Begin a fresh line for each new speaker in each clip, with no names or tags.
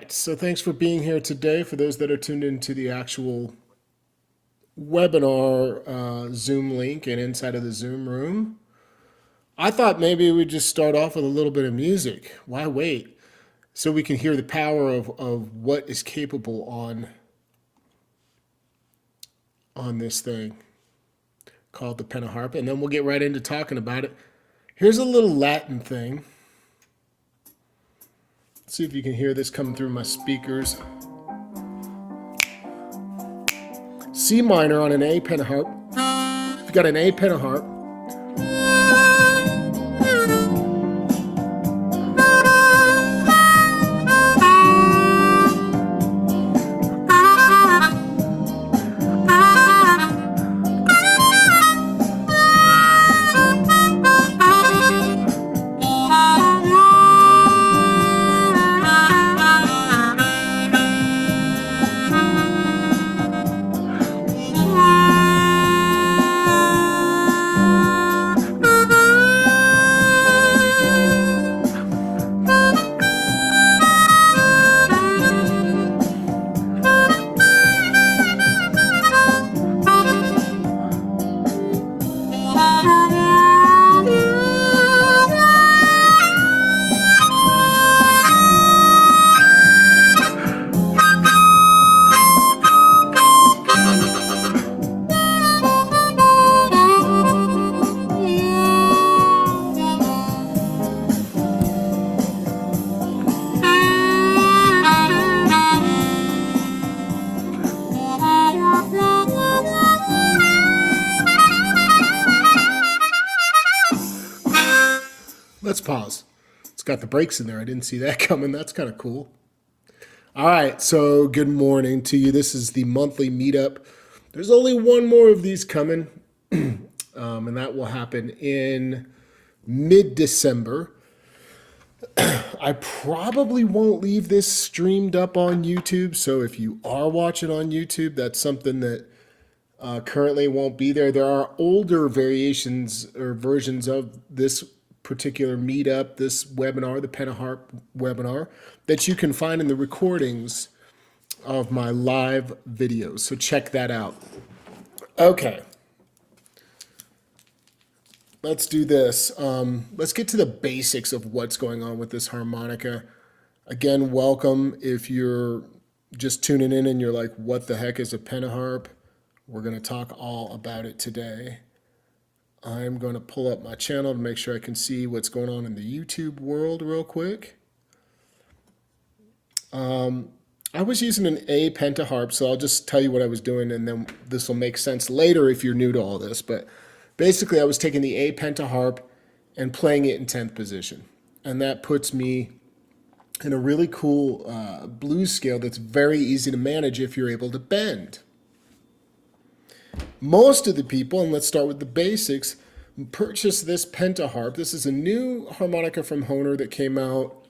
right, so thanks for being here today. For those that are tuned into the actual webinar Zoom link and inside of the Zoom room, I thought maybe we'd just start off with a little bit of music. Why wait? So we can hear the power of what is capable on this thing called the PentaHarp, and then we'll get right into talking about it. Here's a little Latin thing. Let's see if you can hear this coming through my speakers. C minor on an A pentaharp. If you've got an A pentaharp, let's pause. It's got the breaks in there. I didn't see that coming. That's kind of cool. All right, so good morning to you. This is the monthly meetup. There's only one more of these coming, and that will happen in mid-December. I probably won't leave this streamed up on YouTube, so if you are watching on YouTube, that's something that currently won't be there. There are older variations or versions of this particular meetup, this webinar, the PentaHarp webinar, that you can find in the recordings of my live videos. So check that out. Okay. Let's do this. Let's get to the basics of what's going on with this harmonica. Again, welcome. If you're just tuning in and you're like, what the heck is a PentaHarp? We're going to talk all about it today. I'm going to pull up my channel to make sure I can see what's going on in the YouTube world real quick. I was using an A PentaHarp, so I'll just tell you what I was doing, and then this will make sense later if you're new to all this. But basically, I was taking the A PentaHarp and playing it in 10th position. And that puts me in a really cool blues scale that's very easy to manage if you're able to bend. Most of the people, and let's start with the basics, purchase this PentaHarp. This is a new harmonica from Hohner that came out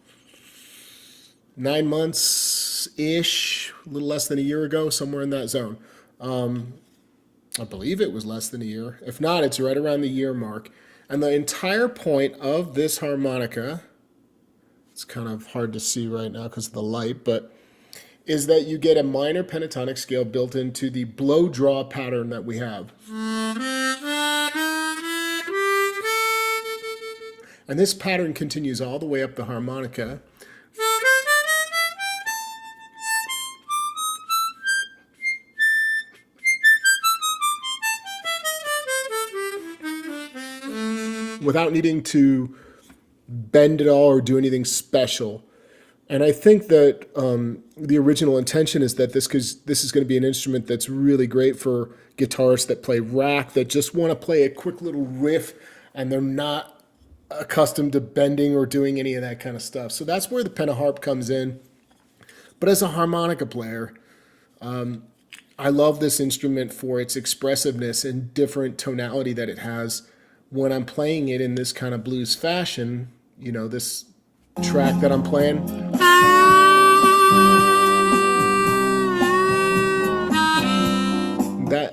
9 months-ish, a little less than a year ago, somewhere in that zone. I believe it was less than a year. If not, it's right around the year mark. And the entire point of this harmonica, it's kind of hard to see right now because of the light, but is that you get a minor pentatonic scale built into the blow-draw pattern that we have. And this pattern continues all the way up the harmonica. Without needing to bend it all or do anything special. And I think that the original intention is that this is going to be an instrument that's really great for guitarists that play rack, that just want to play a quick little riff, and they're not accustomed to bending or doing any of that kind of stuff. So that's where the PentaHarp comes in. But as a harmonica player, I love this instrument for its expressiveness and different tonality that it has when I'm playing it in this kind of blues fashion. You know, this track that I'm playing.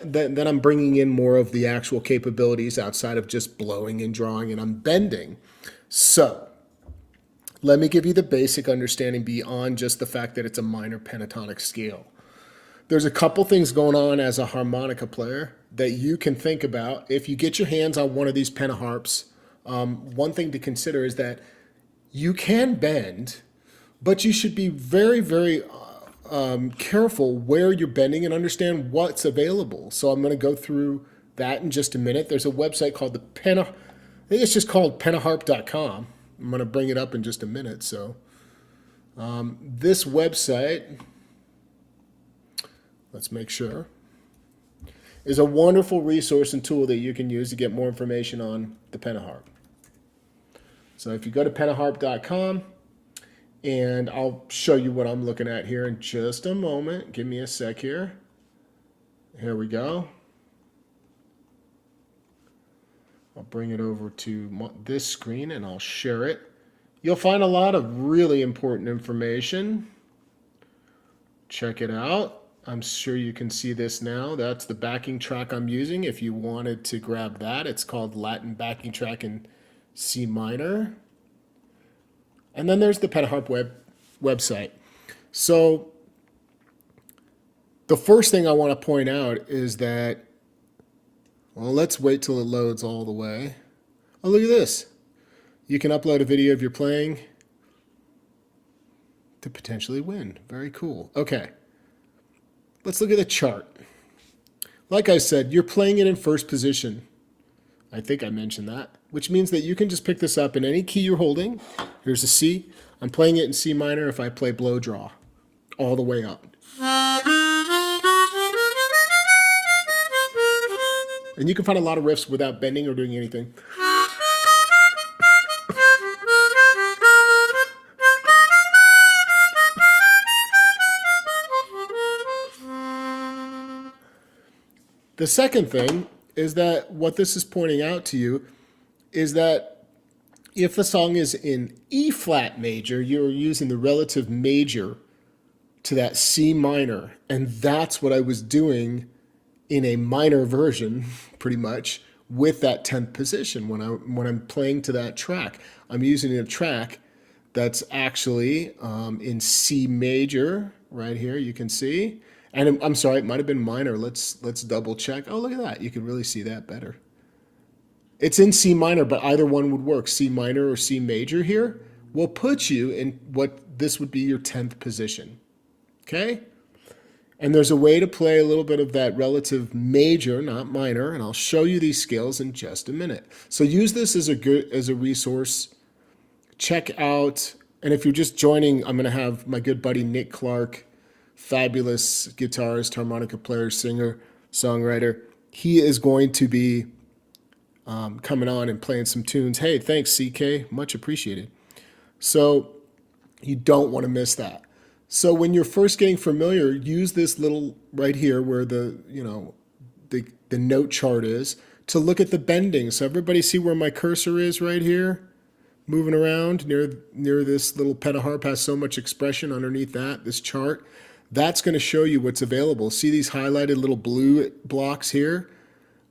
Then I'm bringing in more of the actual capabilities outside of just blowing and drawing, and I'm bending. So let me give you the basic understanding beyond just the fact that it's a minor pentatonic scale. There's a couple things going on as a harmonica player that you can think about. If you get your hands on one of these pentaharps, one thing to consider is that you can bend, but you should be very, very careful where you're bending and understand what's available. So I'm going to go through that in just a minute. There's a website called I think it's just called pentaharp.com. I'm going to bring it up in just a minute. So this website, let's make sure, is a wonderful resource and tool that you can use to get more information on the pentaharp. So if you go to pentaharp.com, and I'll show you what I'm looking at here in just a moment. Give me a sec here. Here we go. I'll bring it over to this screen and I'll share it. You'll find a lot of really important information. Check it out. I'm sure you can see this now. That's the backing track I'm using. If you wanted to grab that, it's called Latin Backing Track in C minor. And then there's the PentaHarp website. So the first thing I want to point out is that, well, let's wait till it loads all the way. Oh, look at this. You can upload a video of your playing to potentially win. Very cool. Okay. Let's look at the chart. Like I said, you're playing it in first position. I think I mentioned that, which means that you can just pick this up in any key you're holding. Here's a C. I'm playing it in C minor if I play blow draw all the way up. And you can find a lot of riffs without bending or doing anything. The second thing is that what this is pointing out to you is that if the song is in E flat major, you're using the relative major to that C minor. And that's what I was doing in a minor version, pretty much, with that 10th position. When I'm playing to that track, I'm using a track that's actually in C major right here, you can see. And I'm sorry, it might have been minor. Let's double check. Oh, look at that. You can really see that better. It's in C minor, but either one would work. C minor or C major here will put you in what this would be your 10th position. Okay? And there's a way to play a little bit of that relative major, not minor, and I'll show you these scales in just a minute. So use this as a resource. Check out, and if you're just joining, I'm going to have my good buddy Nic Clark, fabulous guitarist, harmonica player, singer, songwriter. He is going to be coming on and playing some tunes. Hey, thanks, CK. Much appreciated. So you don't want to miss that. So when you're first getting familiar, use this little right here where the note chart is to look at the bending. So everybody see where my cursor is right here? Moving around near this little pentaharp has so much expression underneath that, this chart. That's going to show you what's available. See these highlighted little blue blocks here?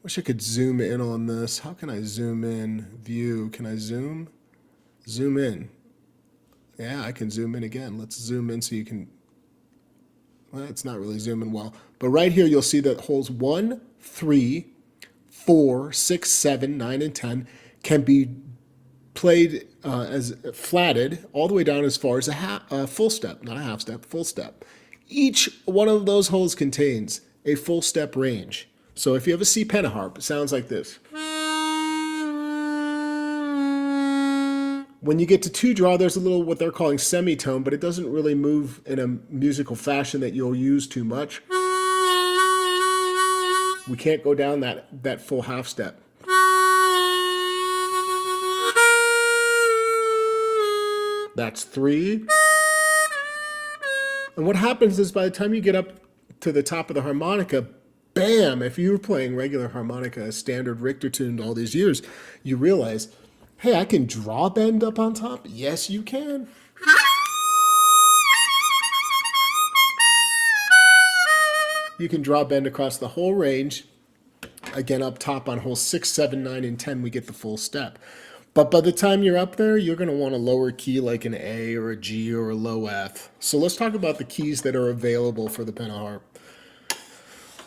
Wish I could zoom in on this. How can I zoom in? View. Can I zoom? Zoom in. Yeah, I can zoom in again. Let's zoom in so you can... Well, it's not really zooming well. But right here you'll see that holes 1, 3, 4, 6, 7, 9, and 10 can be played as flatted all the way down as far as a full step. Not a half step, full step. Each one of those holes contains a full step range. So if you have a C pentaharp, it sounds like this. When you get to 2 draw, there's a little what they're calling semitone, but it doesn't really move in a musical fashion that you'll use too much. We can't go down that full half step. That's 3. And what happens is by the time you get up to the top of the harmonica, bam, if you were playing regular harmonica, a standard Richter tuned all these years, you realize, hey, I can draw bend up on top? Yes, you can. You can draw bend across the whole range. Again, up top on holes 6, 7, 9, and 10, we get the full step. But by the time you're up there, you're going to want a lower key like an A or a G or a low F. So let's talk about the keys that are available for the PentaHarp.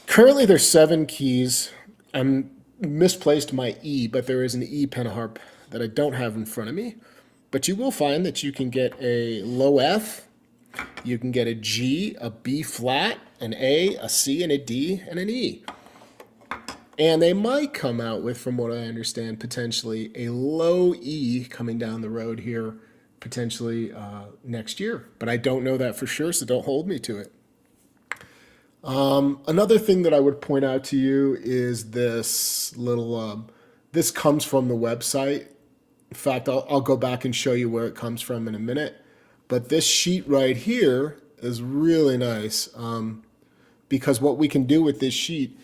Currently, there's 7 keys. I'm misplaced my E, but there is an E PentaHarp that I don't have in front of me. But you will find that you can get a low F, you can get a G, a B flat, an A C, and a D, and an E. And they might come out with, from what I understand, potentially a low E coming down the road here, potentially next year. But I don't know that for sure, so don't hold me to it. Another thing that I would point out to you is this little, this comes from the website. In fact, I'll go back and show you where it comes from in a minute. But this sheet right here is really nice because what we can do with this sheet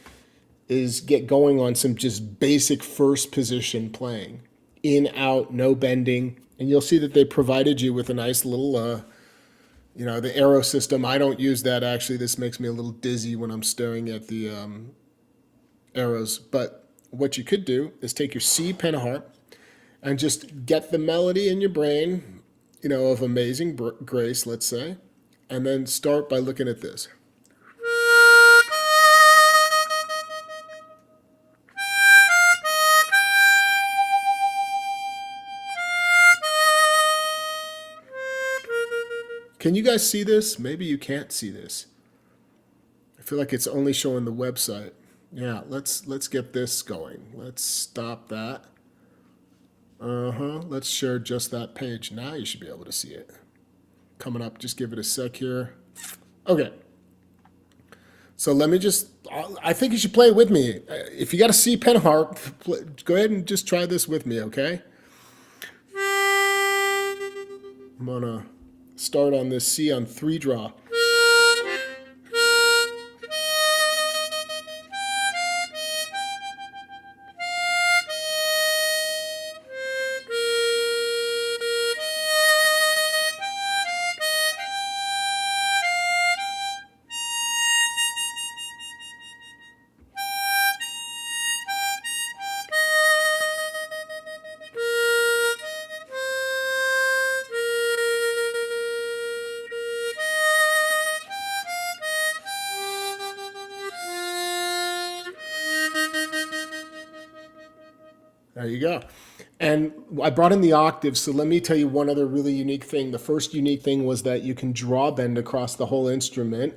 is get going on some just basic first position playing. In, out, no bending. And you'll see that they provided you with a nice little, the arrow system. I don't use that actually. This makes me a little dizzy when I'm staring at the arrows. But what you could do is take your C PentaHarp and just get the melody in your brain, of Amazing Grace, let's say, and then start by looking at this. Can you guys see this? Maybe you can't see this. I feel like it's only showing the website. Yeah, let's get this going. Let's stop that. Let's share just that page. Now you should be able to see it. Coming up, just give it a sec here. Okay. So let me I think you should play it with me. If you got a C PentaHarp, go ahead and just try this with me, okay? I'm gonna start on this C on 3 draw. There you go. And I brought in the octaves, so let me tell you one other really unique thing. The first unique thing was that you can draw bend across the whole instrument.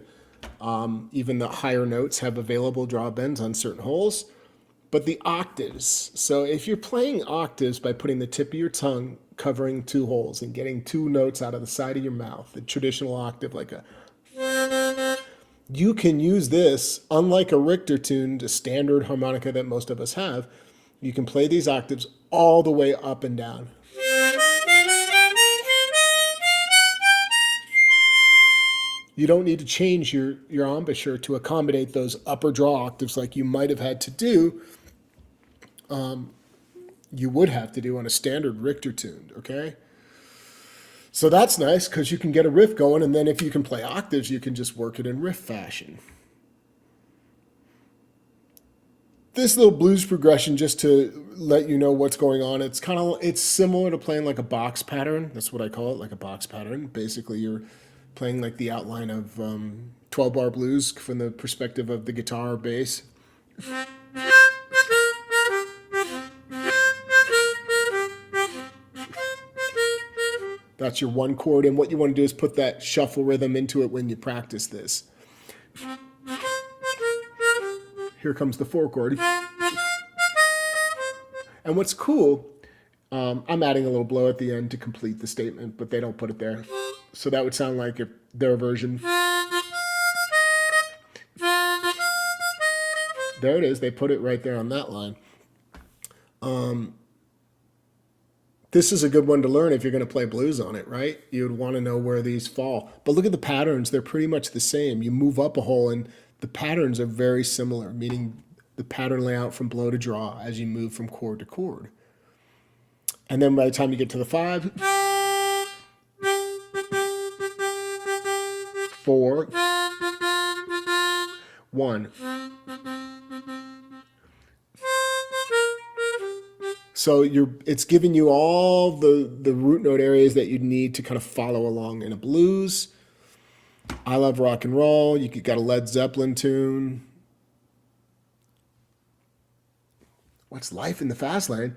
Even the higher notes have available draw bends on certain holes. But the octaves, so if you're playing octaves by putting the tip of your tongue covering 2 holes and getting 2 notes out of the side of your mouth, the traditional octave like a... You can use this, unlike a Richter tune, the standard harmonica that most of us have. You can play these octaves all the way up and down. You don't need to change your embouchure to accommodate those upper draw octaves like you might have had to do. You would have to do on a standard Richter tune, okay? So that's nice because you can get a riff going, and then if you can play octaves, you can just work it in riff fashion. This little blues progression, just to let you know what's going on, it's similar to playing like a box pattern. That's what I call it, like a box pattern. Basically, you're playing like the outline of 12-bar blues from the perspective of the guitar or bass. That's your 1 chord, and what you want to do is put that shuffle rhythm into it when you practice this. Here comes the 4 chord. And what's cool, I'm adding a little blow at the end to complete the statement, but they don't put it there. So that would sound like their version. There it is. They put it right there on that line. This is a good one to learn if you're going to play blues on it, right? You would want to know where these fall. But look at the patterns. They're pretty much the same. You move up a hole, and the patterns are very similar, meaning the pattern layout from blow to draw as you move from chord to chord. And then by the time you get to the 5, 4, 1. So it's giving you all the root note areas that you need to kind of follow along in a blues. I love rock and roll. You got a Led Zeppelin tune. What's Life in the Fast Lane?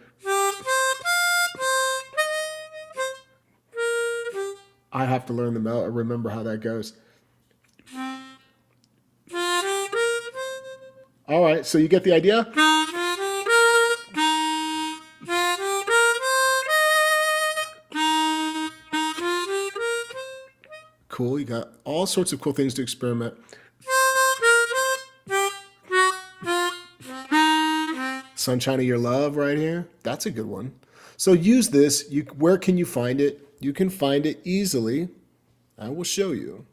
I have to learn the melody, remember how that goes. All right, so you get the idea? Cool, you got all sorts of cool things to experiment. Sunshine of Your Love right here. That's a good one. So use this. Where can you find it? You can find it easily. I will show you.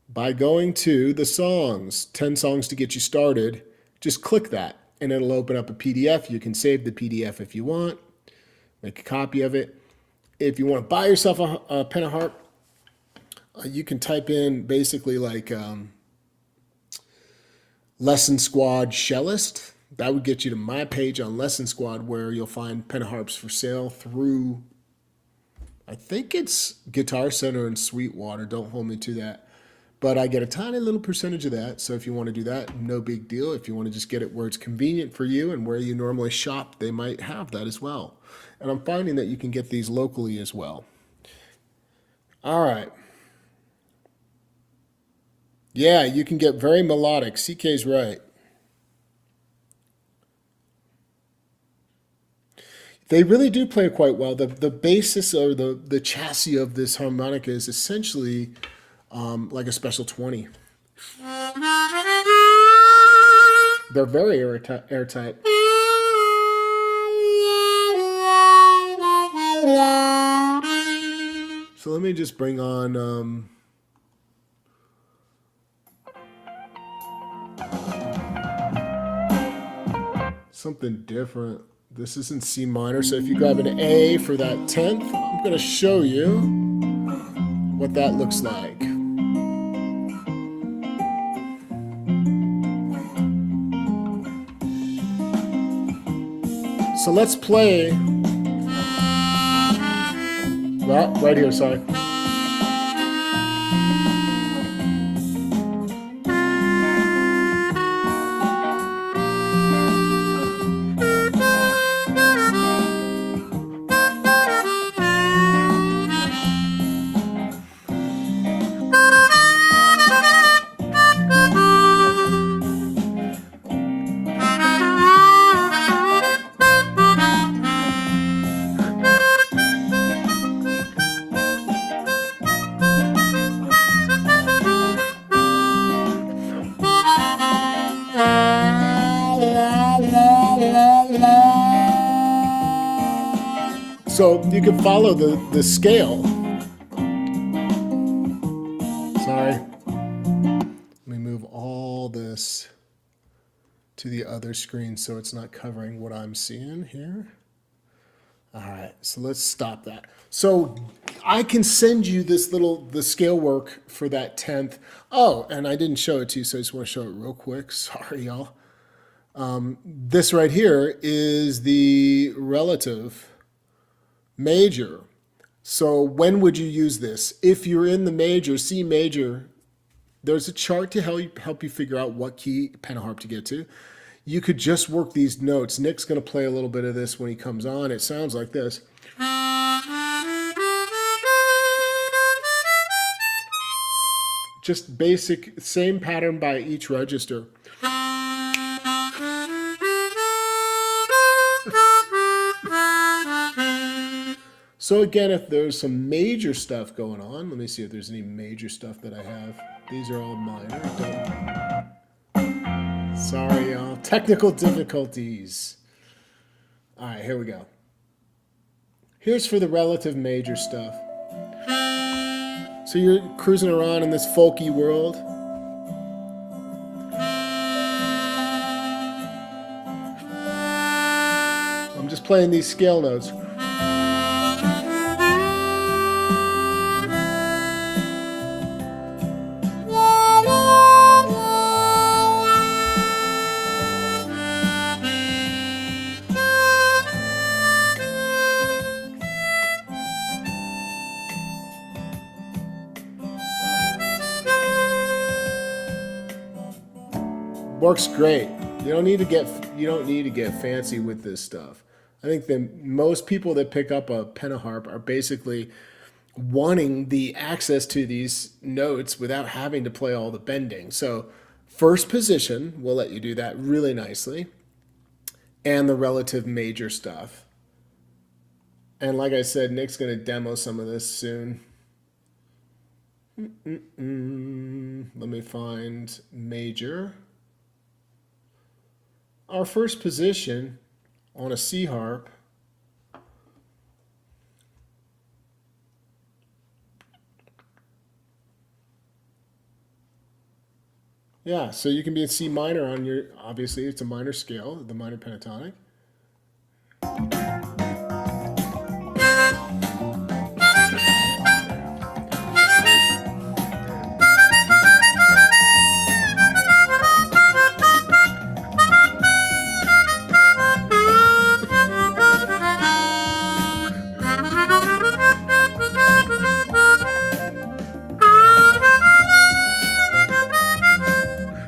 By going to the songs, 10 songs to get you started, just click that and it'll open up a PDF. You can save the PDF if you want, make a copy of it. If you want to buy yourself a PentaHarp, you can type in basically like Lesson Squad Cellist. That would get you to my page on Lesson Squad where you'll find PentaHarps for sale through, I think it's Guitar Center and Sweetwater. Don't hold me to that. But I get a tiny little percentage of that. So if you want to do that, no big deal. If you want to just get it where it's convenient for you and where you normally shop, they might have that as well. And I'm finding that you can get these locally as well. All right. Yeah, you can get very melodic. CK's right. They really do play quite well. The basis or the chassis of this harmonica is essentially like a special 20. They're very airtight. So let me just bring on something different. This is in C minor, so if you grab an A for that 10th, I'm going to show you what that looks like. So let's play, well, right here, sorry. So you can follow the scale. Sorry. Let me move all this to the other screen so it's not covering what I'm seeing here. All right, so let's stop that. So I can send you the scale work for that 10th. Oh, and I didn't show it to you, so I just want to show it real quick. Sorry, y'all. This right here is the relative major. So when would you use this? If you're in the major, C major, there's a chart to help you figure out what key PentaHarp to get to. You could just work these notes. Nic's going to play a little bit of this when he comes on. It sounds like this. Just basic, same pattern by each register. So again, if there's some major stuff going on, let me see if there's any major stuff that I have. These are all minor. Sorry, y'all. Technical difficulties. All right, here we go. Here's for the relative major stuff. So you're cruising around in this folky world. I'm just playing these scale notes. Works great. You don't need to get fancy with this stuff. I think that most people that pick up a pentaharp are basically wanting the access to these notes without having to play all the bending. So first position will let you do that really nicely, and the relative major stuff. And like I said, Nick's going to demo some of this soon. Let me find major. Our first position on a C harp yeah, so you can be in C minor on your, obviously it's a minor scale, the minor pentatonic.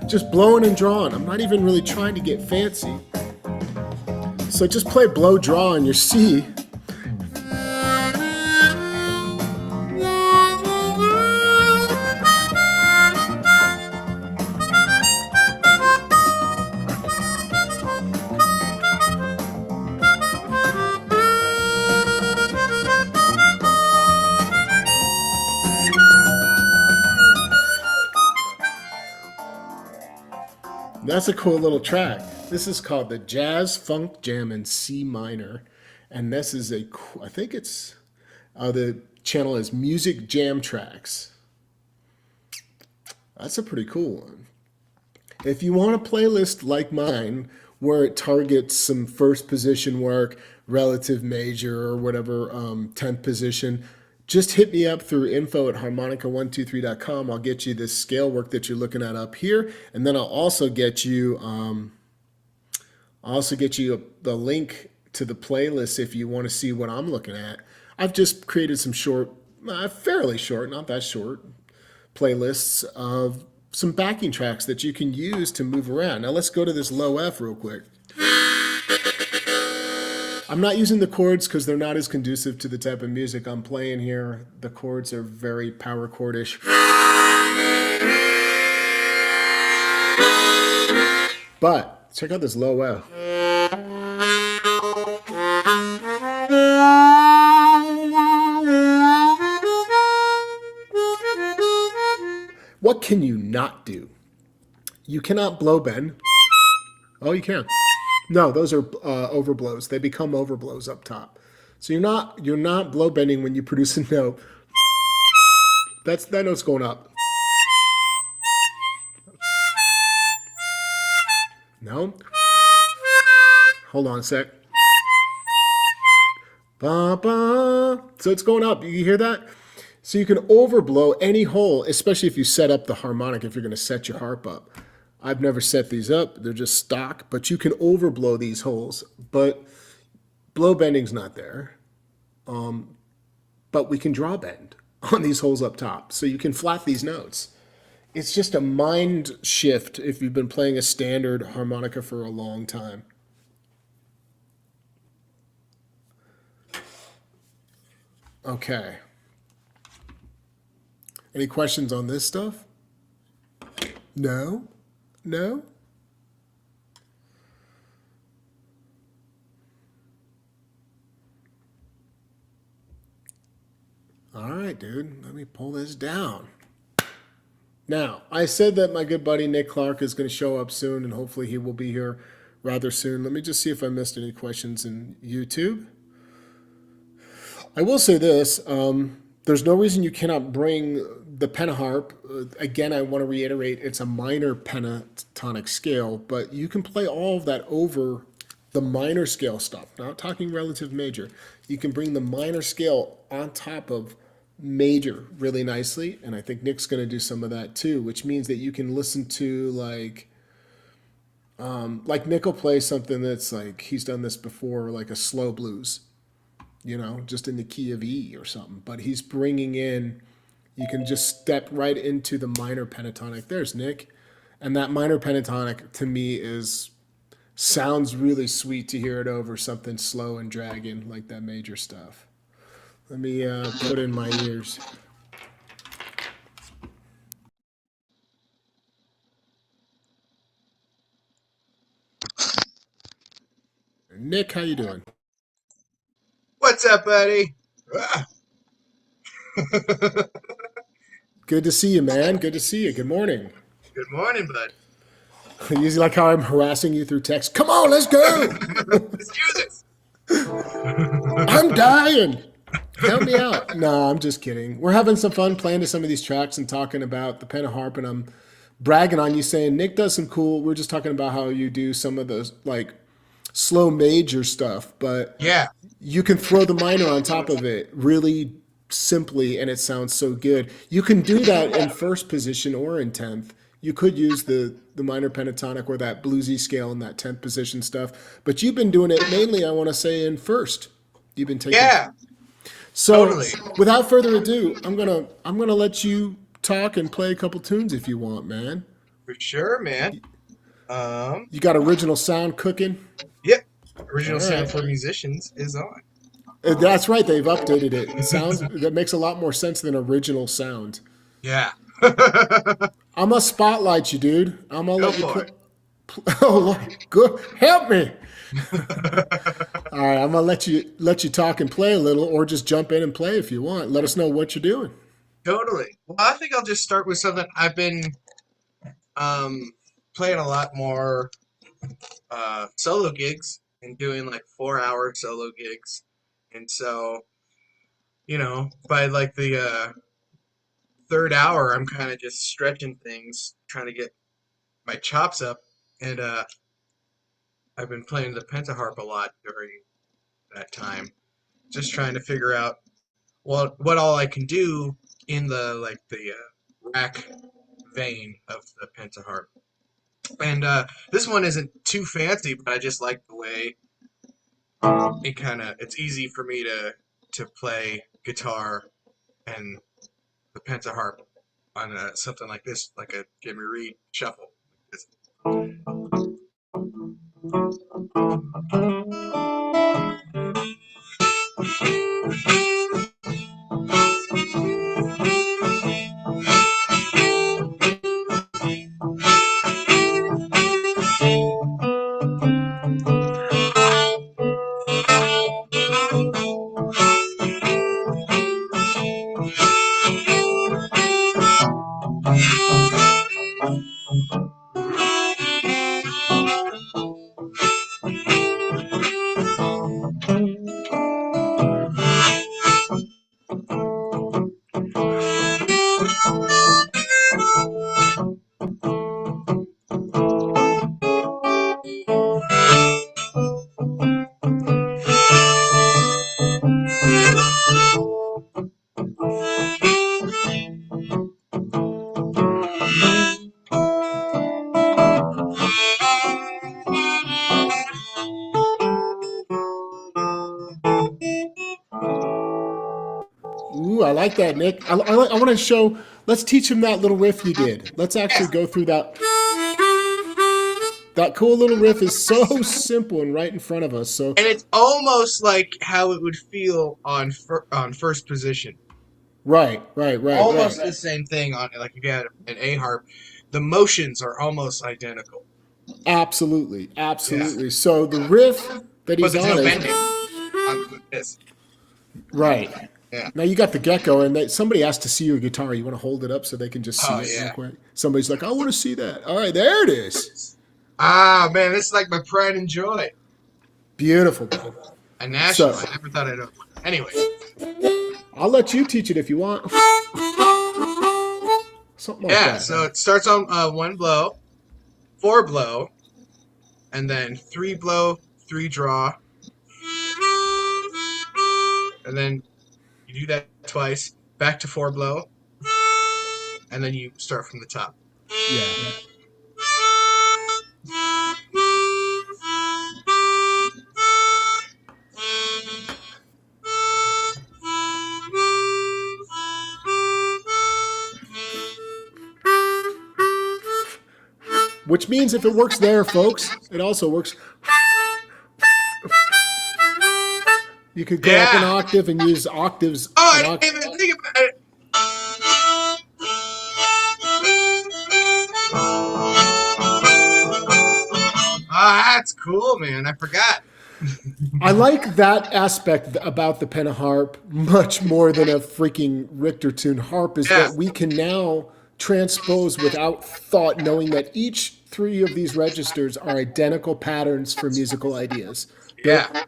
Just blowing and drawing. I'm not even really trying to get fancy. So just play blow draw on your C. That's a cool little track. This is called the Jazz Funk Jam in C minor. And this is I think it's, the channel is Music Jam Tracks. That's a pretty cool one. If you want a playlist like mine, where it targets some first position work, relative major or whatever, 10th position, just hit me up through info@harmonica123.com. I'll get you this scale work that you're looking at up here, and then I'll also get you the link to the playlist if you want to see what I'm looking at. I've just created some short, fairly short, not that short, playlists of some backing tracks that you can use to move around. Now let's go to this low F real quick. I'm not using the chords because they're not as conducive to the type of music I'm playing here. The chords are very power chordish. But check out this low F. What can you not do? You cannot blow bend. Oh, you can. No, those are overblows. They become overblows up top. So you're not blow bending when you produce a note. That note's going up. No. Hold on a sec. Ba, ba. So it's going up. You hear that? So you can overblow any hole, especially if you set up the harmonic, if you're going to set your harp up. I've never set these up. They're just stock, but you can overblow these holes. But blow bending's not there. But we can draw bend on these holes up top. So you can flat these notes. It's just a mind shift if you've been playing a standard harmonica for a long time. Okay. Any questions on this stuff? No? No? All right, dude. Let me pull this down. Now, I said that my good buddy Nic Clark is going to show up soon, and hopefully he will be here rather soon. Let me just see if I missed any questions in YouTube. I will say this. There's no reason you cannot bring the PentaHarp. Again, I want to reiterate, it's a minor pentatonic scale, but you can play all of that over the minor scale stuff. Not talking relative major. You can bring the minor scale on top of major really nicely, and I think Nick's going to do some of that too, which means that you can listen to like Nick will play something that's like, he's done this before, like a slow blues, you know, just in the key of E or something, but he's bringing in, you can just step right into the minor pentatonic. There's Nick. And that minor pentatonic to me is sounds really sweet to hear it over something slow and dragging like that major stuff. Let me put in my ears. Nick, how you doing?
What's up, buddy?
Good to see you, man. Good to see you. Good morning.
Good morning, bud.
You like how I'm harassing you through text? Come on, let's go.
Let's do this.
I'm dying. Help me out. No, I'm just kidding. We're having some fun playing to some of these tracks and talking about the PentaHarp, and I'm bragging on you saying Nick does some cool. We're just talking about how you do some of those like slow major stuff, but
Yeah,
you can throw the minor on top of it really simply and it sounds so good. You can do that in first position or in 10th. You could use the minor pentatonic or that bluesy scale in that 10th position stuff, but you've been doing it mainly, I want to say, in first. You've been taking.
yeah,
So,
totally.
without further ado, I'm gonna let you talk and play a couple tunes if you want, man.
For sure, man. Um,
You got original sound cooking.
yep.
All
Original sound
right.
for musicians is on.
That's right. They've updated it. It sounds that makes a lot more sense than original sound.
Yeah.
I'm gonna spotlight you, dude. I'm gonna
Go
let you
for
play.
it.
Oh, Lord, good, help me! All right, I'm gonna let you talk and play a little, or just jump in and play if you want. Let us know what you're doing.
Totally. Well, I think I'll just start with something I've been um playing a lot more solo gigs and doing like 4 hour solo gigs. And so, by like the third hour, I'm kind of just stretching things, trying to get my chops up. And I've been playing the pentaharp a lot during that time, just trying to figure out what all I can do in the rack vein of the pentaharp. And this one isn't too fancy, but I just like the way it's easy for me to play guitar and the pentaharp on something like this, like a Jimmy Reed shuffle.
Ooh, I like that, Nick. I want to show. Let's teach him that little riff you did. Let's actually
Yeah.
go through that. That cool little riff is so simple and right in front of us. So
And it's almost like how it would feel on first position.
right, right, right,
Almost
right.
the same thing on like you got an A harp. The motions are almost identical.
Absolutely,
Yeah.
absolutely. So the riff that
But
he's
there's
on
no
is
bending on this.
right.
Yeah.
Now you got the gecko, and somebody asked to see your guitar. You want to hold it up so they can just see
Oh
it real
yeah.
quick. Somebody's like, "I want to see that." All right, there it is.
Ah man, this is like my pride and joy.
Beautiful, man.
A
So
national. I never thought I'd own one. Anyway.
I'll let you teach it if you want. Something like
Yeah,
that.
so it starts on one blow, four blow, and then three blow, three draw, and then you do that twice, back to four blow, and then you start from the top.
Yeah. which means if it works there, folks, it also works. You could go up an
Yeah.
octave and use octaves.
Oh,
An
I didn't even think about it. Oh, that's cool, man. I forgot.
I like that aspect about the pentaharp much more than a freaking Richter tuned harp is
Yeah.
that we can now transpose without thought, knowing that each three of these registers are identical patterns for musical ideas. They're
Yeah.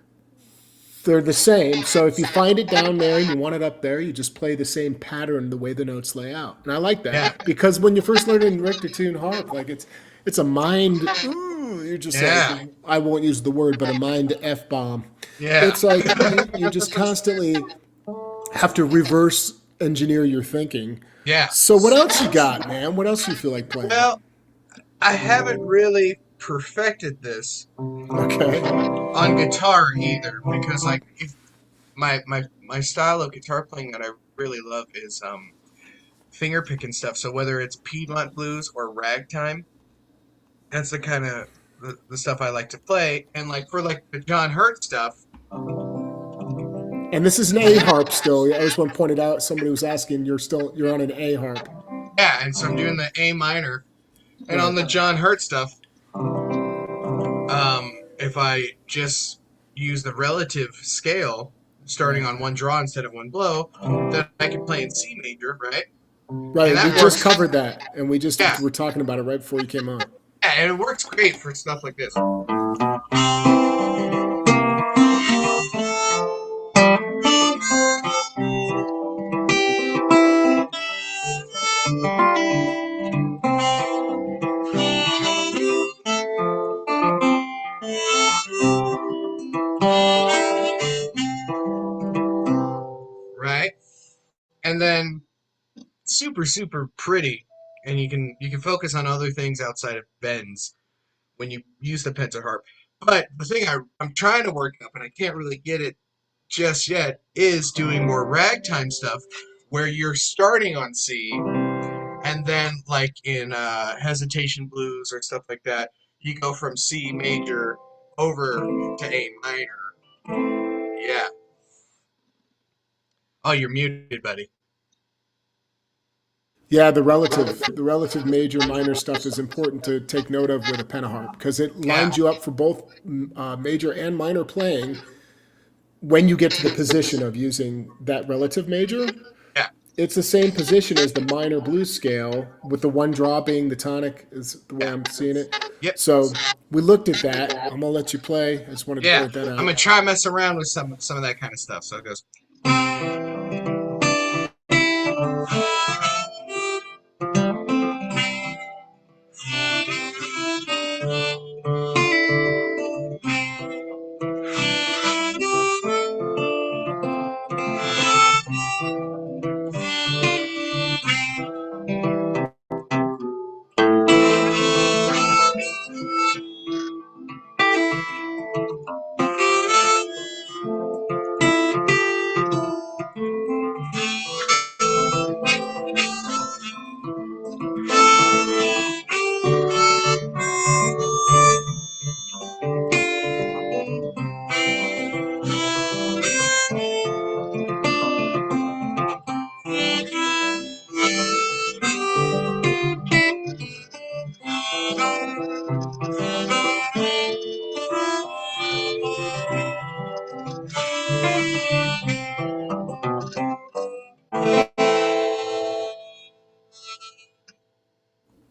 they're the same. So if you find it down there and you want it up there, you just play the same pattern the way the notes lay out. And I like
Yeah.
that because when you first learn in Richter tune harp, like it's a mind. You're just like
Yeah.
I won't use the word, but a mind f bomb.
Yeah.
It's like you just constantly have to reverse engineer your thinking.
Yeah.
So what else you got, man? What else you feel like playing?
Well, I haven't really perfected this
Okay.
on guitar either because like if my style of guitar playing that I really love is finger picking stuff. So whether it's Piedmont blues or ragtime, that's the kind of the stuff I like to play. And like for like the John Hurt stuff,
And this is an A harp still. I just want to point it out. Somebody was asking, you're on an A harp.
yeah. And so I'm doing the A minor, and on
Right.
the John Hurt stuff, if I just use the relative scale, starting on one draw instead of one blow, then I can play in C major, right? And
Right. We
that
just
works.
covered that, and we
Yeah,
just were talking about it right before you came on.
yeah, and it works great for stuff like this. Right? And then super pretty, and you can focus on other things outside of bends when you use the pentaharp. But the thing I'm trying to work up, and I can't really get it just yet, is doing more ragtime stuff where you're starting on C, and then like in hesitation blues or stuff like that, you go from C major over to A minor. Yeah. Oh, you're muted, buddy.
Yeah, the relative major minor stuff is important to take note of with a pentaharp because it
Yeah.
lines you up for both major and minor playing when you get to the position of using that relative major.
Yeah.
It's the same position as the minor blues scale, with the one draw being the tonic, is the way
Yeah.
I'm seeing it.
Yep.
So we looked at that. I'm gonna let you play. I just wanted to
Yeah.
point that
I'm gonna
out.
try mess around with some of that kind of stuff. So it goes.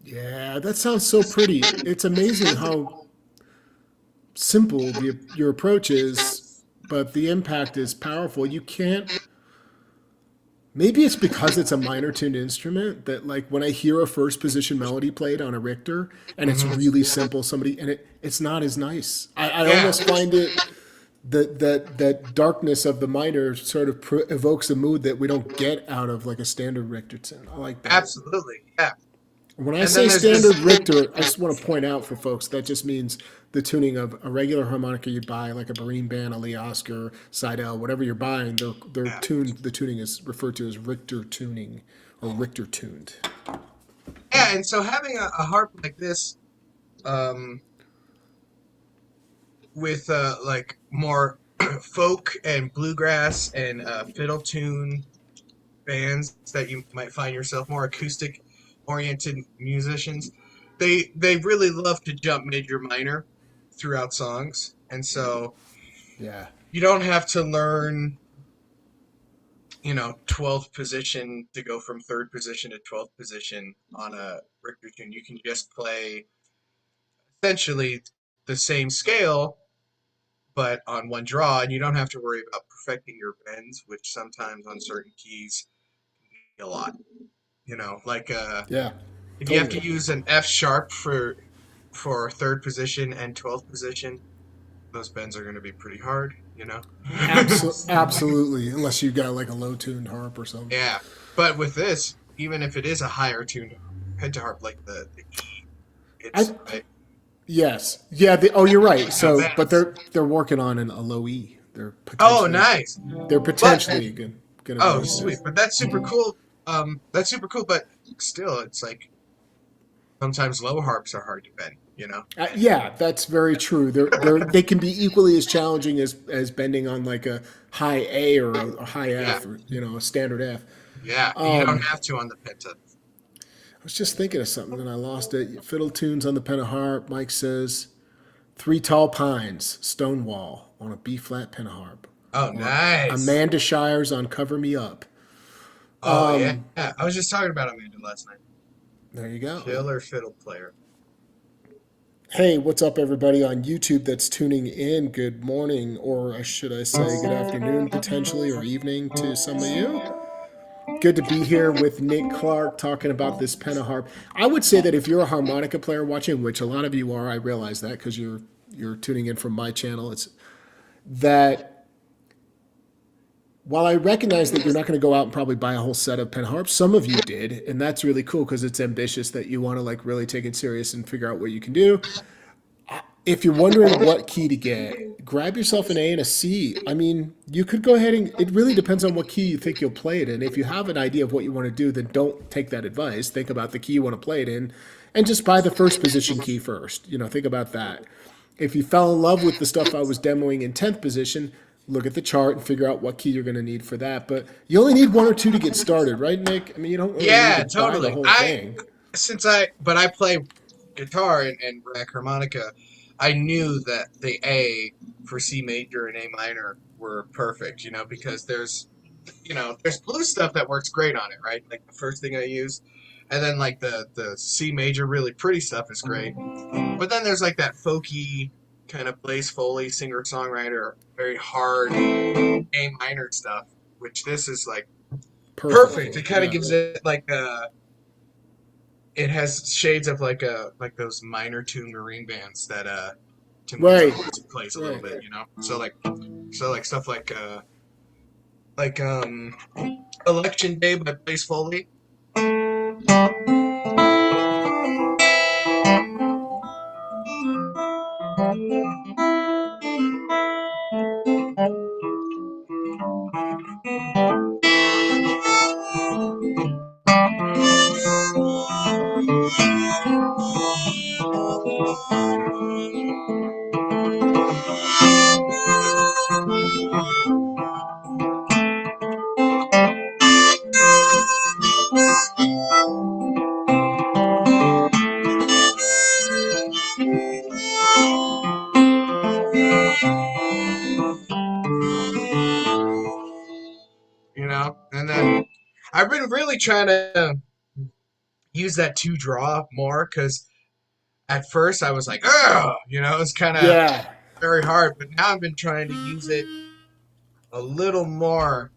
Yeah, that sounds so pretty. It's amazing how simple your approach is, but the impact is powerful. You can't. Maybe it's because it's a minor tuned instrument that, like, when I hear a first position melody played on a Richter and it's
Mhm.
really simple, somebody and it's not as nice. I
Yeah.
almost find it that darkness of the minor sort of evokes a mood that we don't get out of like a standard Richter tune. I like that.
Absolutely. Yeah.
When I
And then
say
there's this.
standard Richter, I just want to point out for folks that just means the tuning of a regular harmonica you'd buy, like a Marine Band, a Lee Oscar, Seidel, whatever you're buying. They're
Yeah.
tuned. The tuning is referred to as Richter tuning or Richter tuned.
Yeah. And so having a harp like this um, with like more folk and bluegrass and fiddle tune bands that you might find yourself more acoustic oriented musicians. They really love to jump major minor throughout songs, and so
Yeah.
you don't have to learn 12th position to go from third position to 12th position on a Richter tune. You can just play essentially the same scale but on one draw, and you don't have to worry about perfecting your bends, which sometimes on certain keys can be a lot. Like
Yeah.
if you have to
Totally.
use an F sharp for third position and 12th position, those bends are going to be pretty hard.
Absolutely. Unless you've got like a low tuned harp or something.
Yeah, but with this, even if it is a higher tuned pentaharp like the E, it's
I Yes. Yeah. Oh, you're right.
no
So, but
bends.
they're working on a low E.
Oh, nice.
They're
But
potentially gonna
oh,
be.
sweet. But that's super cool. That's super cool. But still, it's like sometimes low harps are hard to bend. And
Yeah, that's very true. They can be equally as challenging as bending on like a high A or a high
yeah,
F or a standard F.
yeah. You don't
Um,
have to on the penta.
I was just thinking of something and I lost it. Fiddle tunes on the pentaharp. Mike says Three Tall Pines, Stonewall on a B flat pentaharp,
Oh,
or
nice.
Amanda Shires on Cover Me Up.
Oh, yeah. Yeah. I was just talking about Amanda last night.
There you go.
Killer fiddle player.
Hey, what's up, everybody on YouTube that's tuning in? Good morning, or should I say good afternoon, potentially, or evening to some of you. Good to be here with Nic Clark talking about this pentaharp. I would say that if you're a harmonica player watching, which a lot of you are, I realize that because you're tuning in from my channel. It's that while I recognize that you're not going to go out and probably buy a whole set of pentaharps, some of you did, and that's really cool because it's ambitious that you want to like really take it serious and figure out what you can do. If you're wondering what key to get, grab yourself an A and a C. I mean, you could go ahead and it really depends on what key you think you'll play it in. If you have an idea of what you want to do, then don't take that advice. Think about the key you want to play it in and just buy the first position key first. Think about that. If you fell in love with the stuff I was demoing in 10th position, look at the chart and figure out what key you're going to need for that. But you only need one or two to get started, right, Nick? I mean, you don't really need to
Yeah,
buy the
totally.
whole thing.
But I play guitar and rack harmonica. I knew that the A for C major and A minor were perfect, because there's blues stuff that works great on it, right? Like the first thing I use. And then like the C major really pretty stuff is great. But then there's like that folky kind of Blaze Foley singer-songwriter, very hard A minor stuff, which this is like
Perfect
perfect.
for.
It kind of
Yeah.
gives it like it has shades of like those minor tune marine bands that Tim
Right.
Gonzalez plays a little
Right.
bit. So like stuff like Election Day by Blaze Foley. And then I've been really trying to use that two draw more because at first I was like, ugh, it's kind of
Yeah.
very hard, but now I've been trying to use it a little more.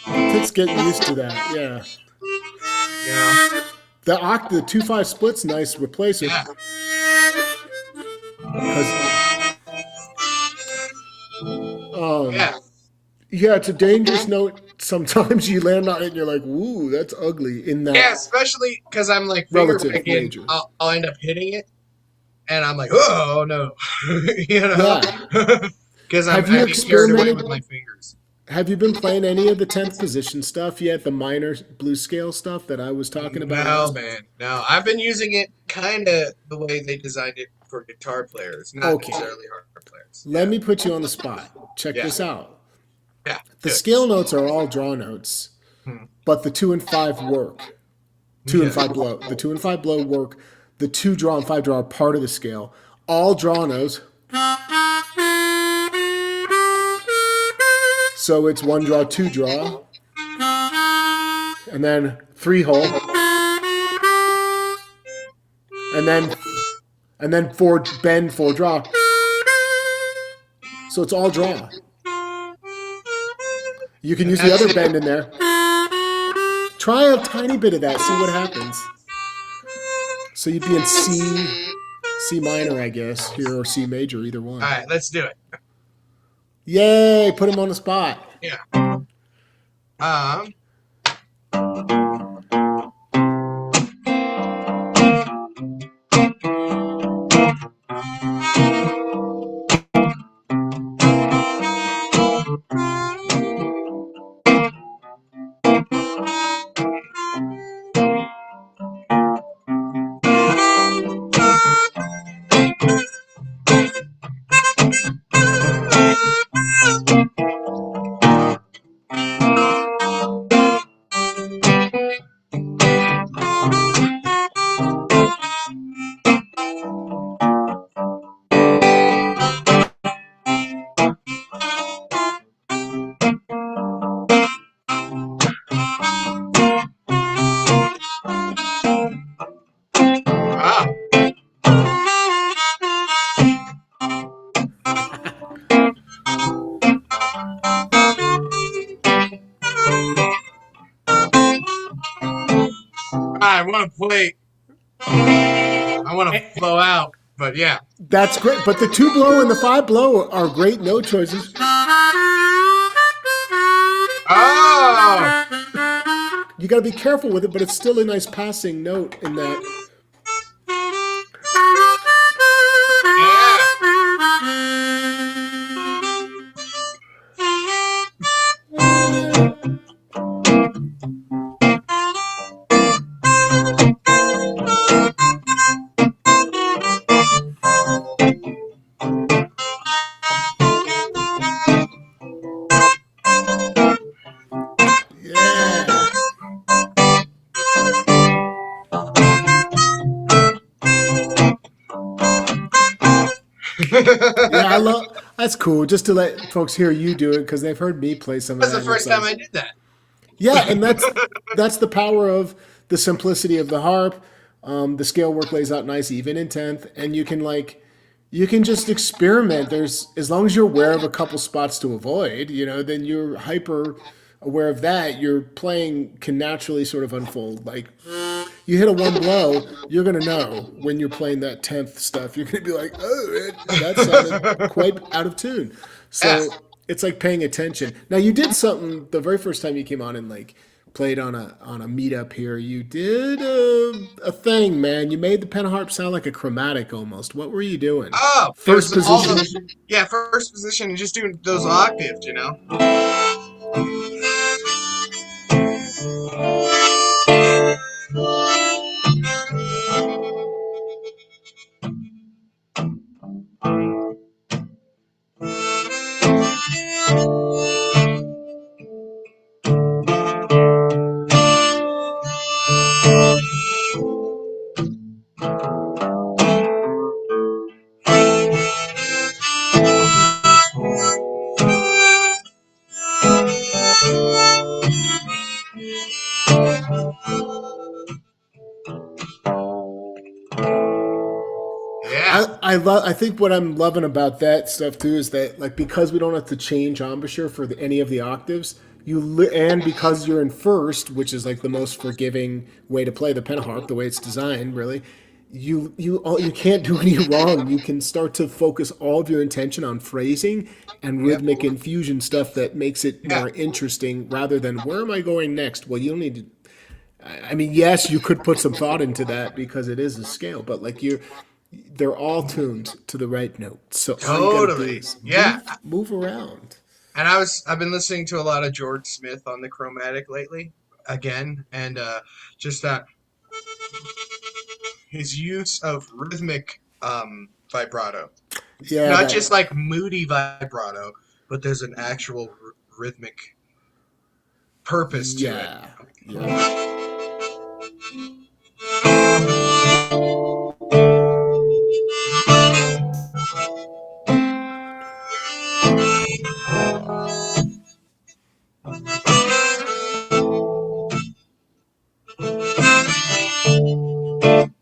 It's getting used to that. Yeah.
You know?
The 2/5 split's nice replacement
Yeah.
because
Yeah.
yeah, it's a dangerous note. Sometimes you land on it and you're like, "Ooh, that's ugly." In
Yeah,
that
especially because I'm like finger
relative
picking,
major.
I'll end up hitting it, and I'm like, oh no, you know,
Yeah.
because
Have you
I get carried away
experimented?
with my fingers.
Have you been playing any of the 10th position stuff yet? The minor blues scale stuff that I was talking about
No,
last.
man. No, I've been using it kind of the way they designed it for guitar players, not
Okay,
necessarily harp players.
let
Yeah,
me put you on the spot. Check
yeah,
this out.
yeah.
The
Do it.
scale notes are all draw notes,
Hmm.
but the 2 and 5 work. Two and
Yeah.
five blow. The 2 and 5 blow work. The 2 draw and 5 draw are part of the scale. All draw notes. So it's 1 draw, 2 draw, and then 3 hole, and then 4 bend, 4 draw. So it's all draw. You can
And
use the
that's
other
it.
bend in there. Try a tiny bit of that. See what happens. So you'd be in C minor, I guess, here, or C major, either
All
one.
right, let's do it.
Yay! Put him on the spot.
Yeah. Um. Ah. I want to play. I want to blow out, but yeah.
That's great. But the 2 blow and the 5 blow are great note choices.
Oh.
You got to be careful with it, but it's still a nice passing note in that.
Yeah.
Yeah. Yeah, I love. That's cool. Just to let folks hear you do it because they've heard me play some of
That's
that,
the
and it's
first time
like,
I did that.
yeah, and that's the power of the simplicity of the harp. The scale work lays out nice, even in 10th, and you can just experiment. There's as long as you're aware of a couple spots to avoid, then you're hyper aware of that. Your playing can naturally sort of unfold. Like you hit a 1 blow, you're gonna know when you're playing that 10th stuff. You're gonna be like, oh, that sounded quite out of tune.
Yeah.
So it's like paying attention. Now you did something the very first time you came on and like played on a meetup here. You did a thing, man. You made the pentaharp sound like a chromatic almost. What were you doing?
Oh, it
First
was all
position.
the yeah first position and just doing those octaves, you know. Yeah.
I think what I'm loving about that stuff too is that like because we don't have to change embouchure for any of the octaves, and because you're in first, which is like the most forgiving way to play the pentaharp, the way it's designed, really, you can't do any wrong. You can start to focus all of your intention on phrasing and
Yep.
rhythmic infusion stuff that makes it
Yeah.
more interesting rather than where am I going next? Well, you don't need to. I mean, yes, you could put some thought into that because it is a scale, but like they're all tuned to the right note. So all you got to do
Totally.
is
Yeah.
move around.
And I've been listening to a lot of George Smith on the chromatic lately, again, and just that his use of rhythmic vibrato,
Yeah,
not
that.
just like moody vibrato, but there's an actual rhythmic purpose to it.
Yeah, yeah,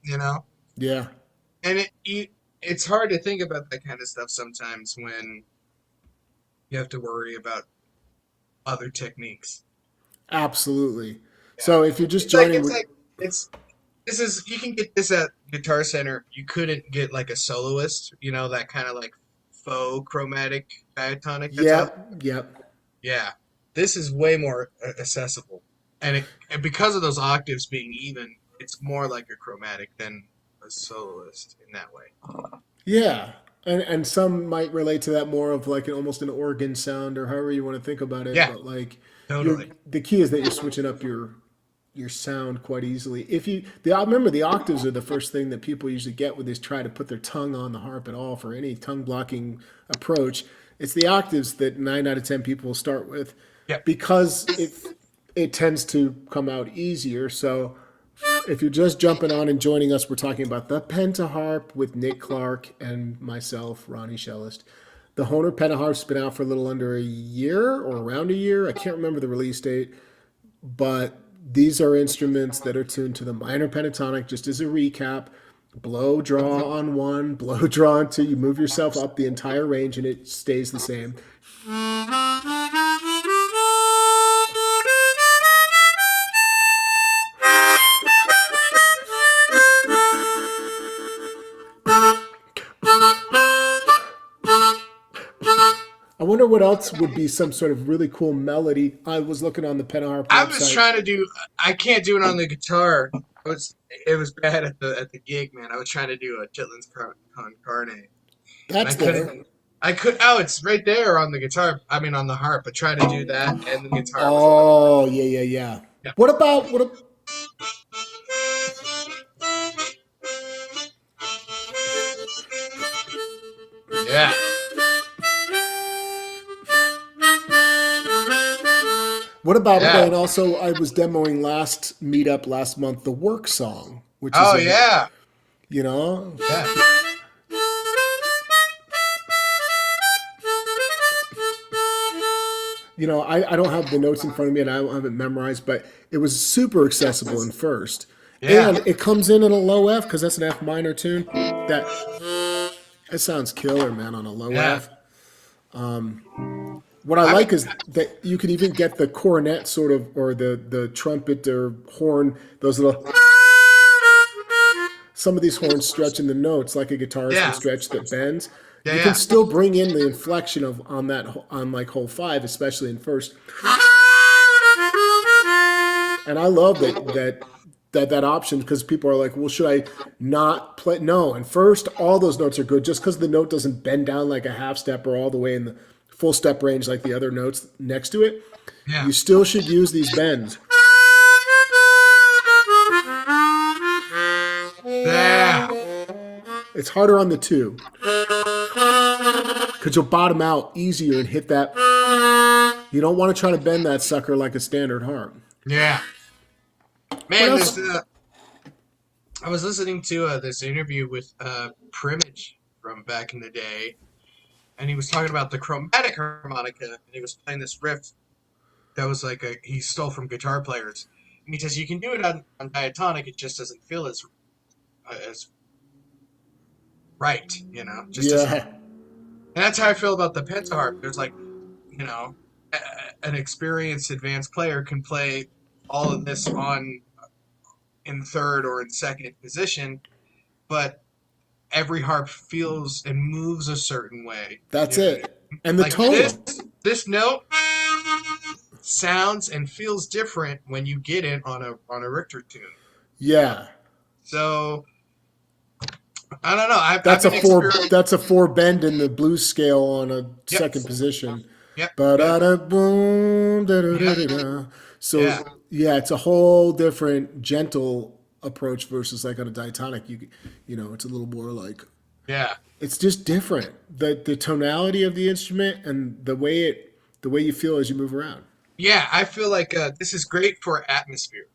You know,
yeah.
and it's hard to think about that kind of stuff sometimes when you have to worry about other techniques.
Absolutely.
Yeah,
So if you're just
it's like
joining,
it's like it's this is you can get this at Guitar Center. You couldn't get like a soloist, that kind of like faux chromatic diatonic that's out.
yep, yep.
Yeah, this is way more accessible, and because of those octaves being even, it's more like a chromatic than a soloist in that way.
Yeah, and some might relate to that more of like almost an organ sound or however you want to think about it.
Yeah,
But like, you're
totally.
the key is that you're switching up your sound quite easily. If you the I remember the octaves are the first thing that people usually get when they try to put their tongue on the harp at all for any tongue blocking approach. It's the octaves that 9 out of 10 people will start with
Yeah.
because it tends to come out easier. So if you're just jumping on and joining us, we're talking about the PentaHarp with Nic Clark and myself, Ronnie Shellist. The Hohner PentaHarp's been out for a little under a year or around a year. I can't remember the release date, but these are instruments that are tuned to the minor pentatonic. Just as a recap, blow, draw on one, blow, draw on two. You move yourself up the entire range and it stays the same. I wonder what else would be some sort of really cool melody. I was looking on the PentaHarp
I was
website.
trying to do. I can't do it on the guitar. It was bad at the gig, man. I was trying to do a Chitlins con carne, and I
That's there.
couldn't. I could. Oh, it's right there on the guitar. I mean, on the harp. But trying to do that and the guitar was a
Oh, yeah, yeah, yeah.
yeah.
What about what?
Yeah.
What about
Yeah.
playing? Also, I was demoing last meetup last month the work song, which is
Oh
a
yeah.
you know
Yeah.
I don't have the notes in front of me and I don't have it memorized, but it was super accessible in first, and
Yeah.
it comes in a low F because that's an F minor tune. That sounds killer, man, on a low
Yeah.
F. What I
I
like
mean,
is that you can even get the cornet sort of, or the trumpet or horn, those little. Some of these horns stretch in the notes like a guitarist would
yeah.
stretch that bends.
Yeah.
You can
Yeah.
still bring in the inflection of on like hole five, especially in first. And I love that option because people are like, well, should I not play? No, and first, all those notes are good just because the note doesn't bend down like a half step or all the way in the full step range like the other notes next to it.
Yeah.
You still should use these bends.
Yeah.
It's harder on the two because you'll bottom out easier and hit that. You don't want to try to bend that sucker like a standard harp.
Yeah.
What
Man,
else?
I was listening to this interview with Primage from back in the day, and he was talking about the chromatic harmonica, and he was playing this riff that was like he stole from guitar players. And he says you can do it on diatonic, it just doesn't feel as right, just doesn't.
Yeah,
And that's how I feel about the pentaharp. There's like, you know, an experienced advanced player can play all of this on in third or in second position, but every harp feels and moves a certain way.
that's it. And the
Like this
tone.
this note sounds and feels different when you get it on a Richter tune.
Yeah,
So I don't know. I've
that's
been
a four.
experiencing.
That's a four bend in the blues scale on a
Yep.
second position.
Yep.
Ba
Yep.
da da boom da da da
Yeah.
da da.
Yeah.
So yeah, it's a whole different gentle approach versus like on a diatonic. It's a little more like
Yeah.
it's just different. The tonality of the instrument and the way you feel as you move around.
Yeah. I feel like this is great for atmosphere,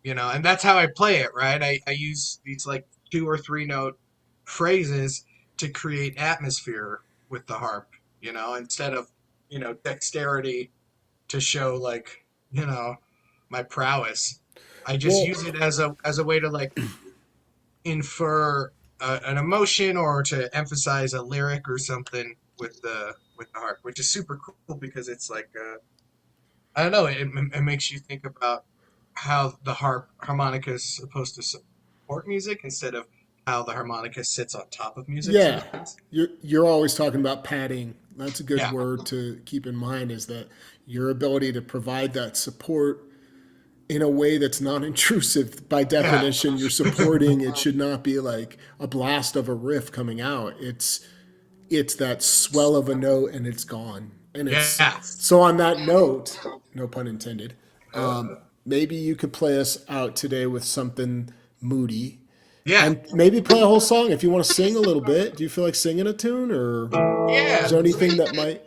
and that's how I play it, right? I use these like 2 or 3 note phrases to create atmosphere with the harp, instead of, dexterity to show like, my prowess. I just
Well,
use it as a way to like infer an emotion or to emphasize a lyric or something with the harp, which is super cool because it's like I don't know, it makes you think about how the harmonica is supposed to support music instead of how the harmonica sits on top of music
yeah,
sometimes.
you're always talking about padding. That's a good
Yeah,
word to keep in mind. Is that your ability to provide that support in a way that's not intrusive. By
yeah,
definition, you're supporting. It should not be like a blast of a riff coming out. It's that swell of a note and it's gone. And it's
yeah,
so on that note, no pun intended. Maybe you could play us out today with something moody,
yeah,
and maybe play a whole song if you want to sing a little bit. Do you feel like singing a tune, or is
yeah.
there anything that might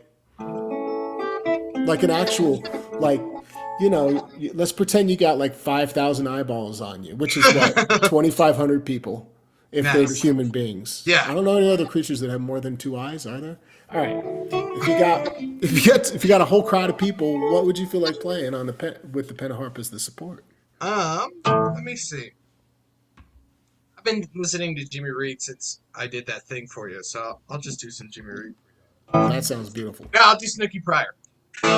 like an actual like let's pretend you got like 5,000 eyeballs on you, which is what 2,500 people if they're
Nice.
human beings.
Yeah.
I don't know any other creatures that have more than two eyes, are there? All right. If you got a whole crowd of people, what would you feel like playing on the pen with the pentaharp as the support?
Let me see. I've been listening to Jimmy Reed since I did that thing for you, so I'll just do some Jimmy Reed.
That sounds beautiful.
No, I'll do Snooky Pryor.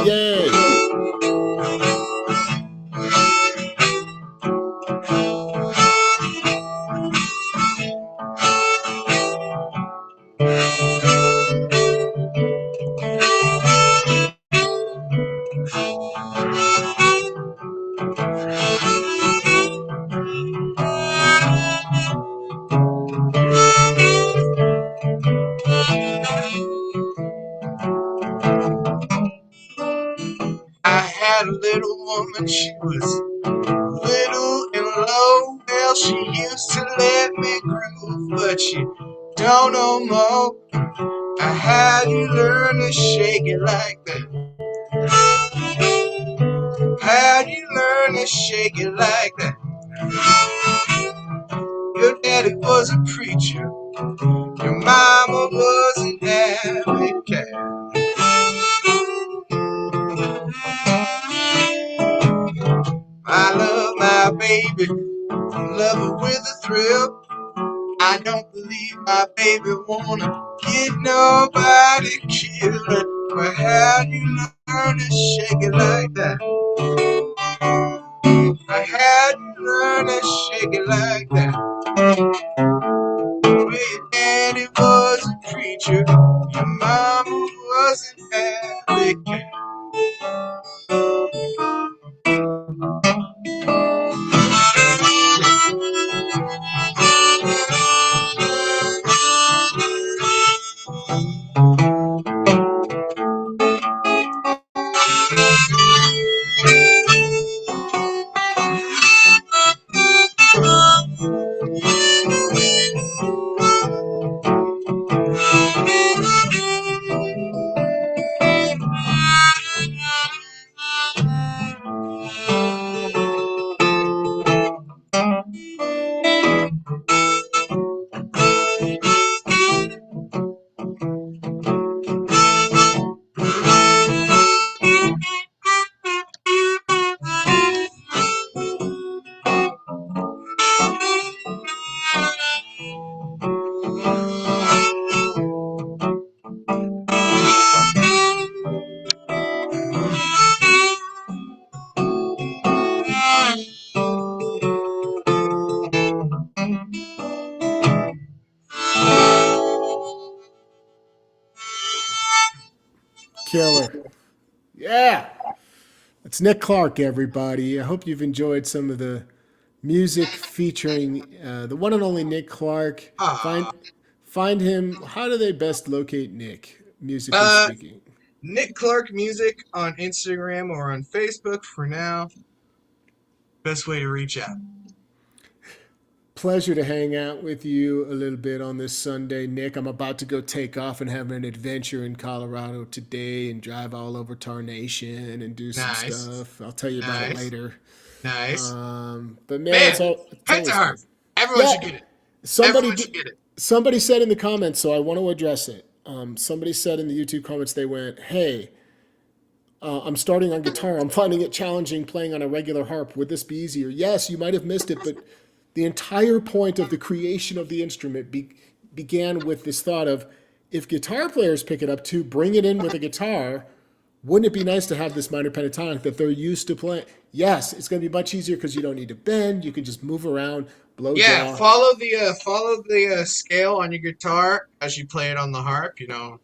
Yay!
I had a little woman, she was little and low. Well, she used to let me groove, but she don't no more. I had to learn to shake it like that. Had you learn to shake it like that? Your daddy was a preacher, your mama was an alley cat. I love my baby, love her with a thrill. I don't believe my baby wanna get nobody killed. But how do you learn to shake it like that? I had to learn to shake it like that. Well, your daddy was a preacher, your mama was an alley cat.
Killer. Yeah. It's Nic Clark, everybody. I hope you've enjoyed some of the music featuring the one and only Nic Clark.
Ah,
Find him. How do they best locate Nick, musically
uh,
speaking?
Nic Clark Music on Instagram or on Facebook for now. Best way to reach out.
Pleasure to hang out with you a little bit on this Sunday, Nick. I'm about to go take off and have an adventure in Colorado today and drive all over Tarnation and do some
Nice.
stuff. I'll tell you about it
Nice.
later.
Nice.
But man,
Man,
it's always
PentaHarp.
fun.
Everyone
Yeah,
should get it.
somebody
Everyone should
did,
get it.
somebody said in the comments, so I want to address it. Somebody said in the YouTube comments, they went, "Hey, I'm starting on guitar. I'm finding it challenging playing on a regular harp. Would this be easier?" Yes, you might have missed it, but the entire point of the creation of the instrument began with this thought of, if guitar players pick it up too, bring it in with a guitar. Wouldn't it be nice to have this minor pentatonic that they're used to playing? Yes, it's going to be much easier because you don't need to bend. You can just move around, blow
Yeah,
draw.
follow the scale on your guitar as you play it on the harp. You know.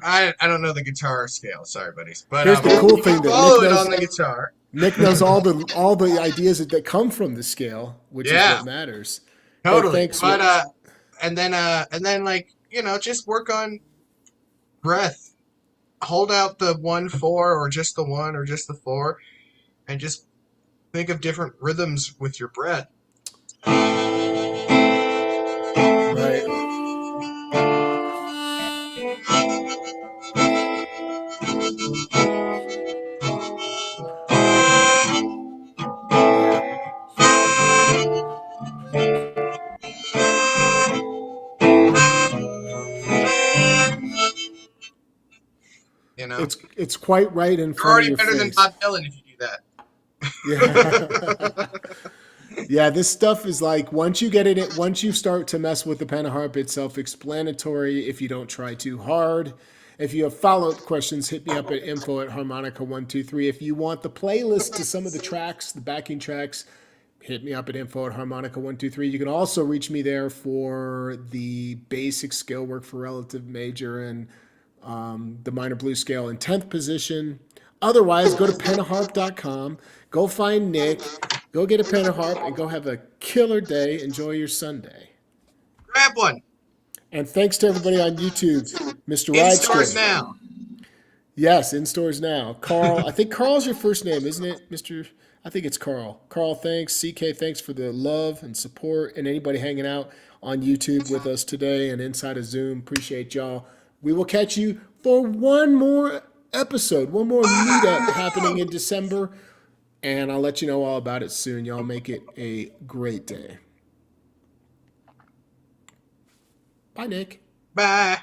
I don't know the guitar scale. Sorry, buddies, but
Here's the cool
you can
thing that
follow it on the guitar.
Nick knows all the ideas that come from the scale, which is
Yeah,
what matters. Hey,
totally.
thanks.
But and then like just work on breath. Hold out the 1/4 or just the 1 or just the 4, and just think of different rhythms with your breath.
Right. Yeah.
You know,
It's quite right in
you're
front of
already
your
better than
face.
Bob Dylan if you do
Yeah.
that.
Yeah, this stuff is like, once you start to mess with the pentaharp, it's self-explanatory if you don't try too hard. If you have follow-up questions, hit me up at info@harmonica123. If you want the playlist to some of the tracks, the backing tracks, hit me up at info@harmonica123. You can also reach me there for the basic scale work for relative major and the minor blues scale in 10th position. Otherwise, go to pentaharp.com, go find Nick, go get a pentaharp, and go have a killer day. Enjoy your Sunday.
Grab one.
And thanks to everybody on YouTube. Mr.
In stores
Rideskill.
now.
Yes, in stores now. Carl, I think Carl's your first name, isn't it, Mr.? I think it's Carl. Carl, thanks. CK, thanks for the love and support. And anybody hanging out on YouTube with us today and inside of Zoom, appreciate y'all. We will catch you for one more episode, one more meetup happening in December. And I'll let you know all about it soon. Y'all make it a great day. Bye, Nick.
Bye.